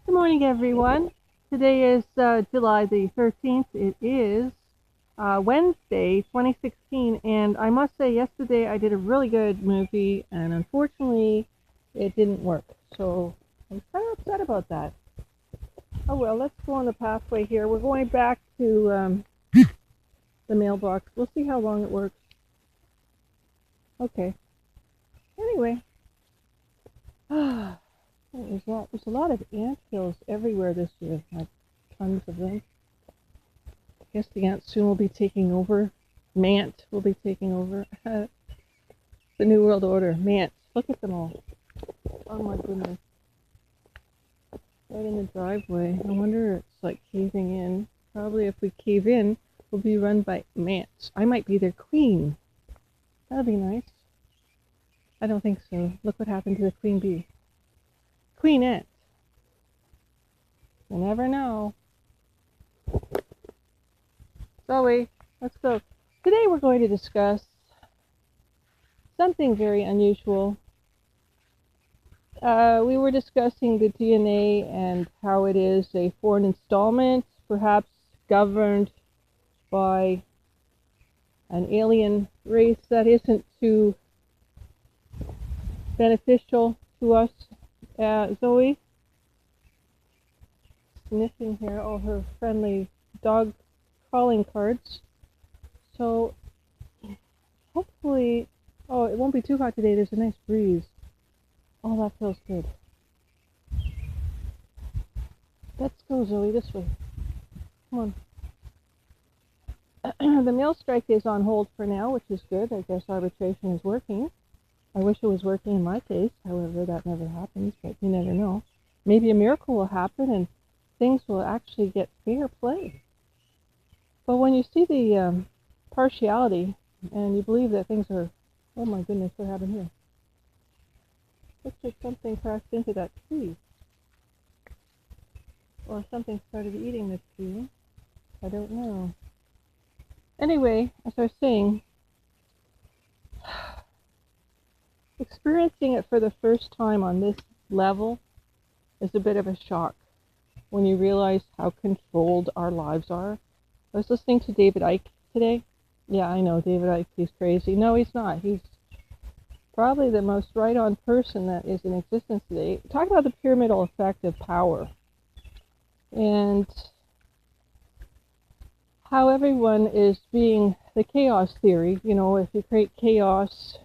Good morning, everyone. Today is July the 13th. It is Wednesday, 2016, and I must say yesterday I did a really good movie, and unfortunately it didn't work. So I'm kind of upset about that. Oh well, let's go on the pathway here. We're going back to the mailbox. We'll see how long it works. Okay. Anyway. What was that? There's a lot of ant hills everywhere this year. Like tons of them. I guess the ants soon will be taking over. Mant will be taking over. The New World Order. Mant. Look at them all. Oh my goodness. Right in the driveway. I wonder if it's like caving in. Probably if we cave in, we'll be run by mants. I might be their queen. That'd be nice. I don't think so. Look what happened to the queen bee. Queen ant. You never know. Zoe, let's go. Today we're going to discuss something very unusual. We were discussing the DNA and how it is a foreign installment, perhaps governed by an alien race that isn't too beneficial to us. Zoe, sniffing here all her friendly dog calling cards. So hopefully, oh, it won't be too hot today. There's a nice breeze. Oh, that feels good. Let's go, Zoe, this way. Come on. The mail strike is on hold for now, which is good. I guess arbitration is working. I wish it was working in my case. However, that never happens, but you never know. Maybe a miracle will happen and things will actually get fair play. But when you see the partiality and you believe that things are, oh my goodness, what happened here? Looks like something crashed into that tree. Or something started eating this tree. I don't know. Anyway, as I was saying, experiencing it for the first time on this level is a bit of a shock when you realize how controlled our lives are. I was listening to David Icke today. Yeah, I know, David Icke, he's crazy. No, he's not. He's probably the most right-on person that is in existence today. Talk about the pyramidal effect of power and how everyone is being the chaos theory. You know, if you create chaos,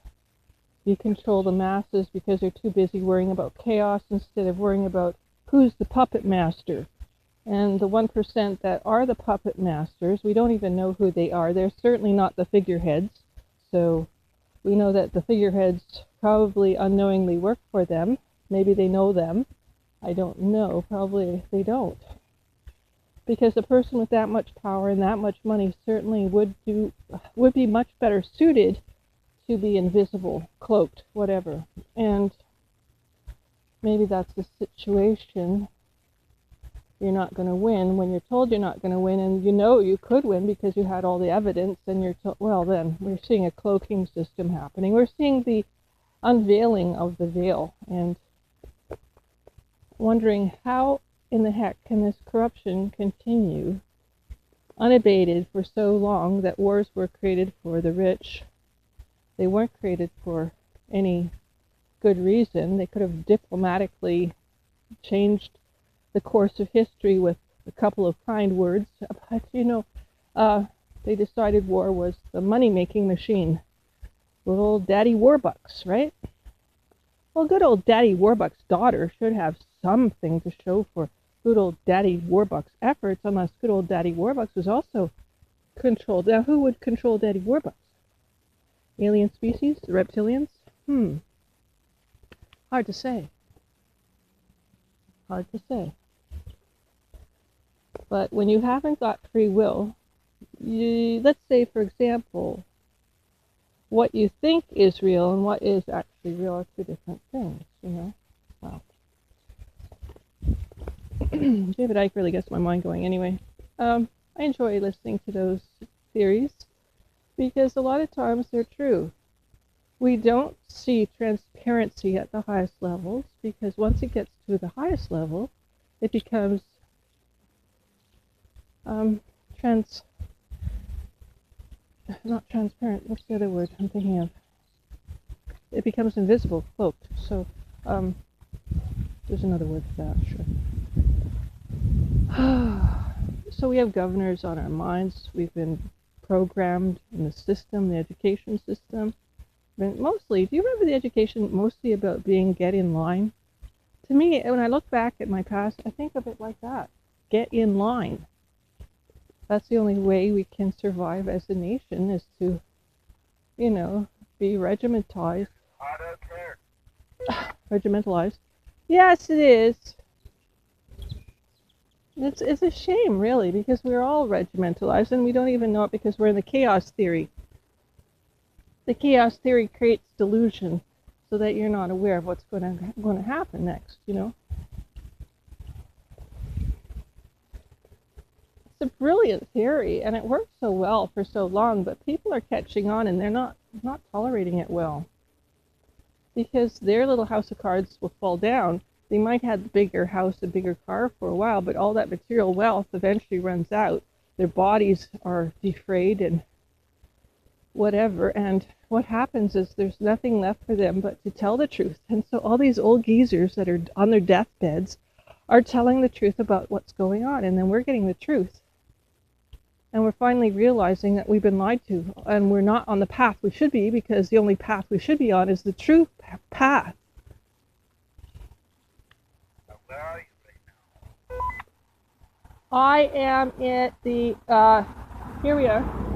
you control the masses because they're too busy worrying about chaos instead of worrying about who's the puppet master. And the 1% that are the puppet masters, we don't even know who they are. They're certainly not the figureheads. So we know that the figureheads probably unknowingly work for them. Maybe they know them. I don't know. Probably they don't. Because a person with that much power and that much money certainly would be much better suited to be invisible, cloaked, whatever. And maybe that's the situation. You're not going to win when you're told you're not going to win, and you know you could win because you had all the evidence, and you're told, well, then we're seeing a cloaking system happening. We're seeing the unveiling of the veil, and wondering how in the heck can this corruption continue unabated for so long that wars were created for the rich. They weren't created for any good reason. They could have diplomatically changed the course of history with a couple of kind words, but they decided war was the money-making machine. Good old Daddy Warbucks, right? Well, good old Daddy Warbucks' daughter should have something to show for good old Daddy Warbucks' efforts, unless good old Daddy Warbucks was also controlled. Now, who would control Daddy Warbucks? Alien species? The reptilians? Hard to say. Hard to say. But when you haven't got free will, let's say, for example, what you think is real and what is actually real are two different things, you know? Wow. David Icke really gets my mind going anyway. I enjoy listening to those theories because a lot of times they're true. We don't see transparency at the highest levels because once it gets to the highest level, it becomes not transparent, what's the other word I'm thinking of? It becomes invisible, cloaked. So there's another word for that, sure. So we have governors on our minds. We've been programmed in the system, the education system. But mostly, do you remember the education mostly about get in line? To me, when I look back at my past, I think of it like that. Get in line. That's the only way we can survive as a nation, is to, be regimentalized. I don't care. Regimentalized. Yes, it is. It's a shame, really, because we're all regimentalized, and we don't even know it because we're in the chaos theory. The chaos theory creates delusion so that you're not aware of what's going to happen next, It's a brilliant theory, and it worked so well for so long, but people are catching on, and they're not tolerating it well. Because their little house of cards will fall down. They might have a bigger house, a bigger car for a while, but all that material wealth eventually runs out. Their bodies are defrayed and whatever, and what happens is there's nothing left for them but to tell the truth. And so all these old geezers that are on their deathbeds are telling the truth about what's going on, and then we're getting the truth. And we're finally realizing that we've been lied to, and we're not on the path we should be, because the only path we should be on is the true path. Where are you right now? I am at the, here we are.